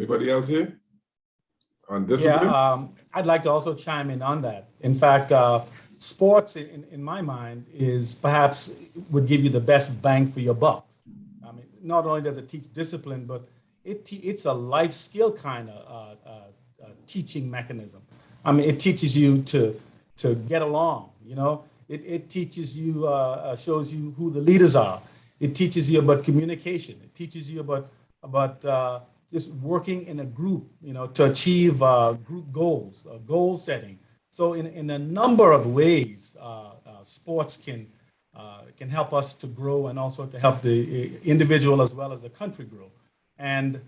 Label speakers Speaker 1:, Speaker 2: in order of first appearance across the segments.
Speaker 1: Anybody else here on discipline?
Speaker 2: Yeah, I'd like to also chime in on that. In fact, sports, in my mind, is perhaps would give you the best bang for your buck. I mean, not only does it teach discipline, but it's a life skill kind of teaching mechanism. I mean, it teaches you to get along. You know, it teaches you, shows you who the leaders are. It teaches you about communication. It teaches you about just working in a group, you know, to achieve group goals, goal setting. So in a number of ways, sports can help us to grow and also to help the individual as well as the country grow. And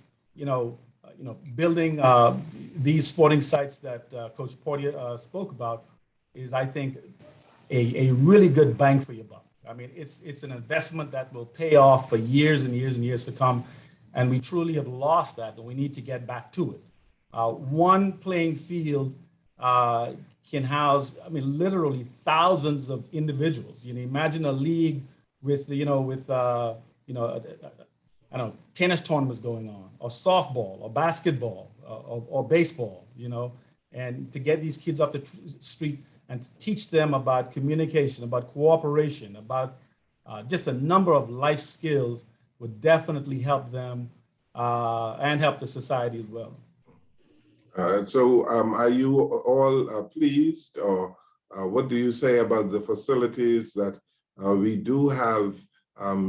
Speaker 2: building these sporting sites that Coach Portia spoke about is, I think, a really good bang for your buck. I mean, it's an investment that will pay off for years and years and years to come. And we truly have lost that, and we need to get back to it. One playing field can house, I mean, literally thousands of individuals. You know, imagine a league with, I don't know, tennis tournaments going on, or softball, or basketball, or baseball, you know, and to get these kids off the street and to teach them about communication, about cooperation, about just a number of life skills would definitely help them and help the society as well.
Speaker 1: So are you all pleased, or what do you say about the facilities that we do have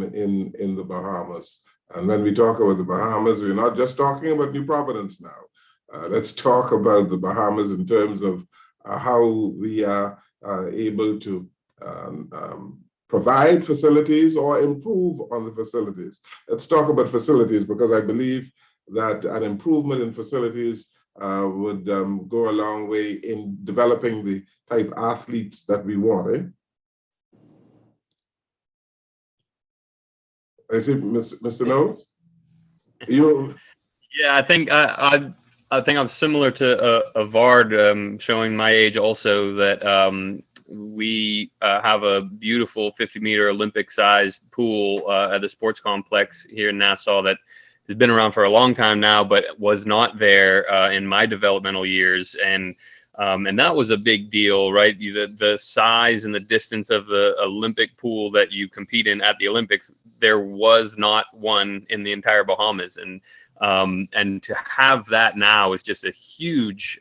Speaker 1: in the Bahamas? And when we talk about the Bahamas, we're not just talking about New Providence now. Let's talk about the Bahamas in terms of how we are able to provide facilities or improve on the facilities. Let's talk about facilities, because I believe that an improvement in facilities would go a long way in developing the type of athletes that we want. Eh? I see, Mr. Knowles. You.
Speaker 3: Yeah, I think I think I'm similar to Avard, showing my age also, that we have a beautiful 50-meter Olympic-sized pool at the sports complex here in Nassau that has been around for a long time now, but was not there in my developmental years, and that was a big deal, right? The size and the distance of the Olympic pool that you compete in at the Olympics, there was not one in the entire Bahamas, and to have that now is just a huge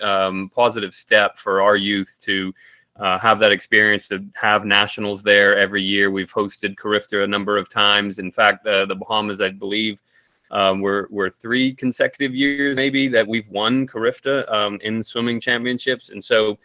Speaker 3: positive step for our youth to have that experience, to have nationals there every year. We've hosted Carifta a number of times. In fact, the Bahamas, I believe, we're 3 consecutive years maybe that we've won Carifta in swimming championships, and so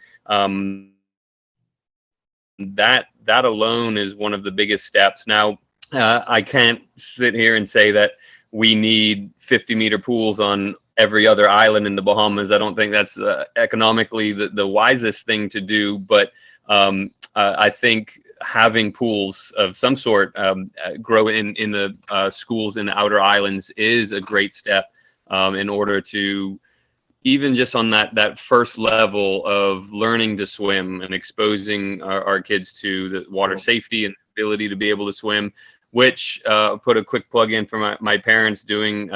Speaker 3: that alone is one of the biggest steps. Now, I can't sit here and say that we need 50-meter pools on every other island in the Bahamas. I don't think that's economically the wisest thing to do, but I think having pools of some sort grow in the schools in the outer islands is a great step in order to, even just on that first level of learning to swim and exposing our kids to the water safety and ability to be able to swim, which put a quick plug in for my parents doing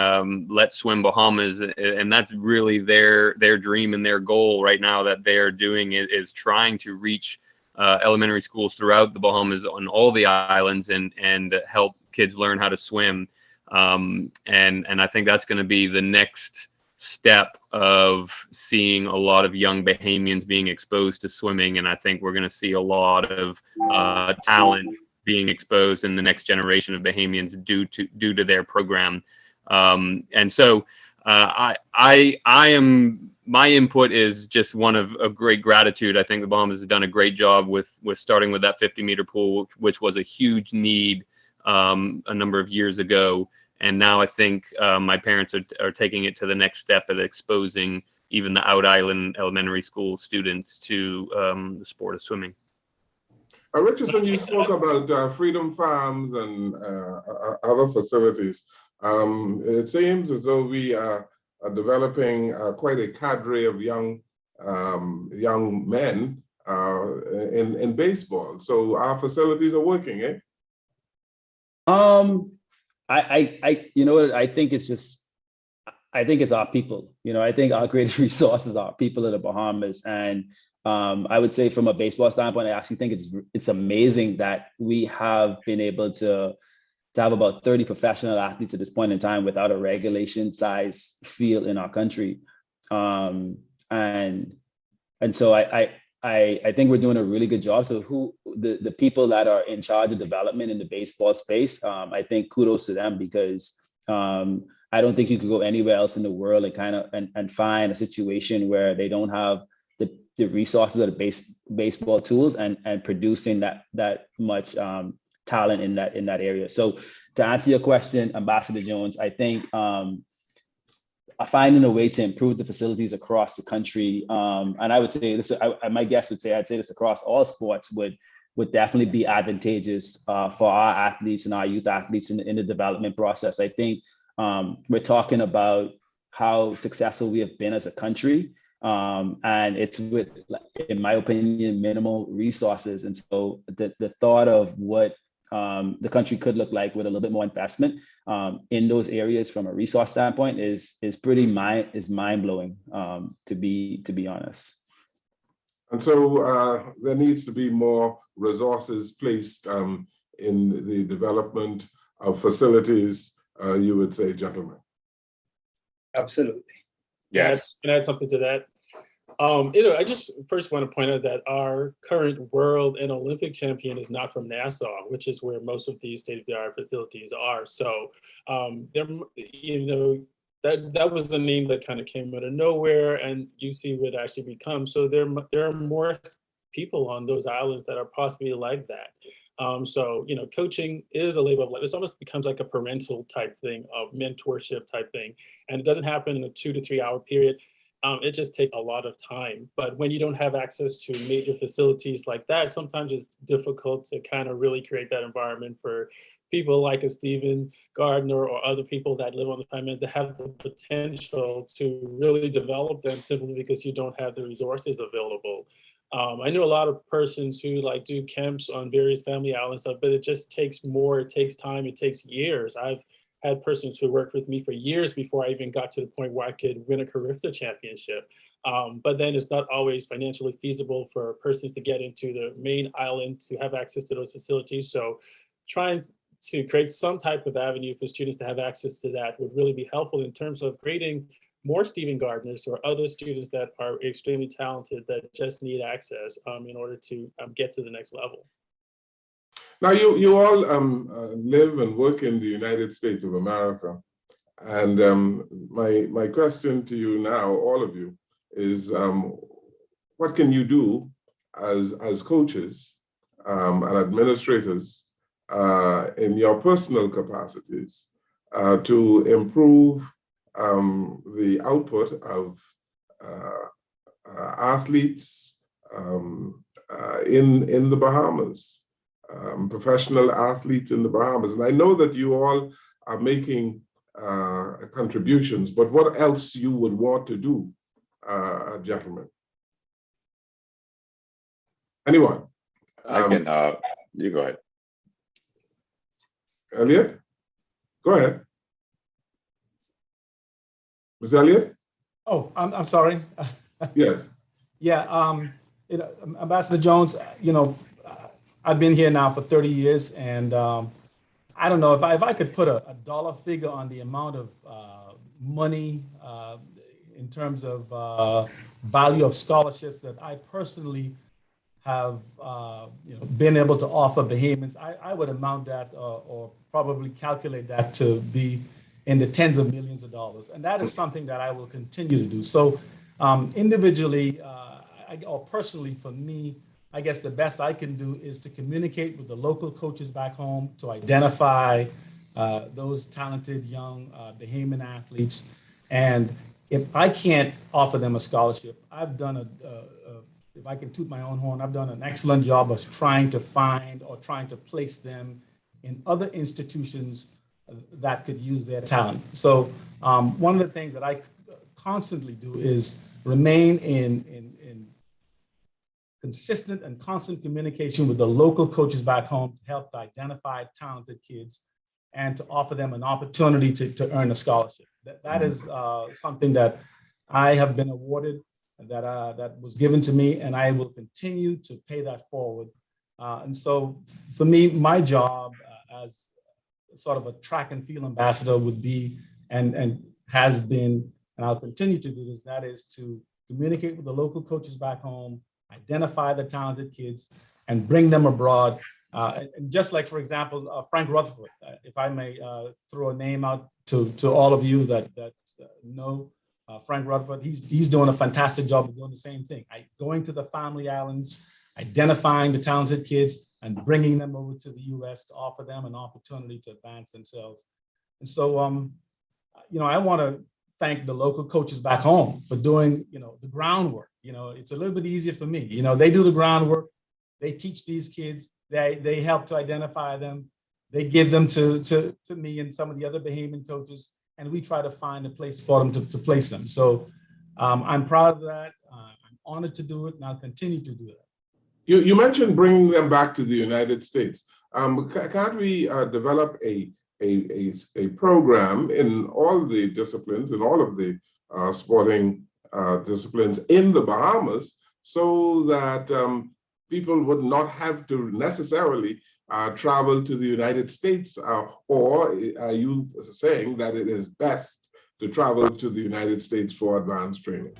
Speaker 3: Let's Swim Bahamas, and that's really their dream and their goal right now that they're doing is trying to reach elementary schools throughout the Bahamas on all the islands and help kids learn how to swim. And I think that's going to be the next step of seeing a lot of young Bahamians being exposed to swimming. And I think we're going to see a lot of talent being exposed in the next generation of Bahamians due to their program. And so my input is just one of great gratitude. I think the Bahamas has done a great job with starting with that 50-meter pool, which was a huge need a number of years ago. And now I think my parents are taking it to the next step of exposing even the out island elementary school students to the sport of swimming.
Speaker 1: Richardson, you spoke about Freedom Farms and other facilities. It seems as though we are developing quite a cadre of young men in baseball. So our facilities are working, eh?
Speaker 4: I you know what, I think it's just, I think it's our people. I think our greatest resources are people in the Bahamas. And I would say from a baseball standpoint, I actually think it's amazing that we have been able to have about 30 professional athletes at this point in time without a regulation size field in our country. And so I think we're doing a really good job. So the people that are in charge of development in the baseball space, I think kudos to them, because I don't think you could go anywhere else in the world and find a situation where they don't have the resources of the baseball tools and producing that much talent in that area. So to answer your question, Ambassador Jones, I think finding a way to improve the facilities across the country, and I would say this, my guess would say, I'd say this across all sports would definitely be advantageous for our athletes and our youth athletes in the development process. I think we're talking about how successful we have been as a country, and it's with, in my opinion, minimal resources. And so the thought of what the country could look like with a little bit more investment in those areas from a resource standpoint is mind blowing, to be honest.
Speaker 1: And so there needs to be more resources placed in the development of facilities, you would say, gentlemen.
Speaker 5: Absolutely.
Speaker 6: Yes.
Speaker 7: Can I add something to that? I just first want to point out that our current world and Olympic champion is not from Nassau, which is where most of these state-of-the-art facilities are. So, that was the name that kind of came out of nowhere, and UC would actually become. So there are more people on those islands that are possibly like that. So, coaching is a labor of life. This almost becomes like a parental type thing, of mentorship type thing, and it doesn't happen in a 2 to 3 hour period. It just takes a lot of time. But when you don't have access to major facilities like that, sometimes it's difficult to kind of really create that environment for people like a Stephen Gardner or other people that live on the continent to have the potential to really develop them, simply because you don't have the resources available. I know a lot of persons who do camps on various family islands stuff, but it just takes more. It takes time. It takes years. I've had persons who worked with me for years before I even got to the point where I could win a Carifta championship. But then it's not always financially feasible for persons to get into the main island to have access to those facilities. So trying to create some type of avenue for students to have access to that would really be helpful in terms of creating more Stephen Gardners or other students that are extremely talented that just need access in order to get to the next level.
Speaker 1: Now, you all live and work in the United States of America. And my question to you now, all of you, is what can you do as coaches and administrators in your personal capacities to improve the output of athletes in the Bahamas? Professional athletes in the Bahamas. And I know that you all are making contributions, but what else you would want to do, gentlemen? Anyone?
Speaker 6: I can, you go ahead.
Speaker 1: Elliot? Go ahead. Ms. Elliot?
Speaker 2: Oh, I'm sorry.
Speaker 1: Yes.
Speaker 2: Yeah, Ambassador Jones, I've been here now for 30 years, and I don't know if I could put a dollar figure on the amount of money in terms of value of scholarships that I personally have been able to offer Bahamians. I would amount that or probably calculate that to be in the tens of millions of dollars, and that is something that I will continue to do. So individually or personally for me, I guess the best I can do is to communicate with the local coaches back home to identify those talented young Bahamian athletes. And if I can't offer them a scholarship, I've done if I can toot my own horn, I've done an excellent job of trying to find or trying to place them in other institutions that could use their talent. So one of the things that I constantly do is remain in consistent and constant communication with the local coaches back home to help to identify talented kids and to offer them an opportunity to earn a scholarship. That is something that I have been awarded, that was given to me, and I will continue to pay that forward. And so for me, my job as sort of a track and field ambassador would be, and has been, and I'll continue to do this, that is to communicate with the local coaches back home, identify the talented kids, and bring them abroad. And just like, for example, Frank Rutherford, if I may throw a name out to all of you that know Frank Rutherford, he's doing a fantastic job of doing the same thing. Going to the family islands, identifying the talented kids, and bringing them over to the U.S. to offer them an opportunity to advance themselves. And so, I want to thank the local coaches back home for doing, the groundwork. It's a little bit easier for me. They do the groundwork. They teach these kids. They help to identify them. They give them to me and some of the other Bahamian coaches, and we try to find a place for them to place them. So I'm proud of that. I'm honored to do it, and I'll continue to do it.
Speaker 1: You mentioned bringing them back to the United States. Can't we develop a program in all the disciplines, in all of the sporting disciplines in the Bahamas, so that people would not have to necessarily travel to the United States? Or are you saying that it is best to travel to the United States for advanced training?